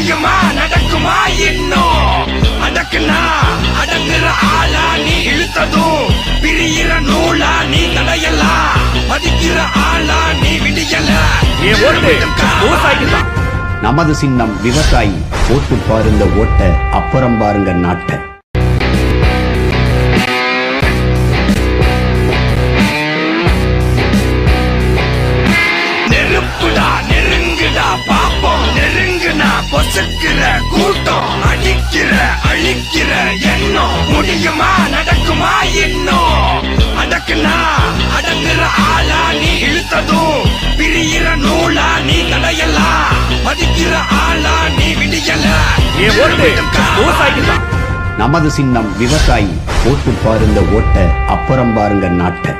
முடியுமா நடக்குமா இன்னும் அடக்குனா அடங்குற ஆளா நீ இழுத்ததும் பிரியிற நூலா நீ தடையலாம் மதிக்கிற ஆளா நீ விடியல நமது சின்னம் விவசாயி ஓட்டு பாருங்க ஓட்ட அப்புறம் பாருங்க நாட்டை. நெருப்புடா நெருங்குடா பாப்போம் நெருங்குனா பொசுக்கிற கூட்டம் அடிக்கிற அழிக்கிற எண்ணம் முடியுமா நடக்குமா இன்னும் அடக்குனா அடங்குற ஆளா நீ இழுத்ததும் பிரியிற நூலா நீ தடையலாம் மதிக்கிற ஆளா நீ விடியல நமது சின்னம் விவசாயி ஓட்டு பாருங்க ஓட்ட அப்புறம் பாருங்க நாட்டை.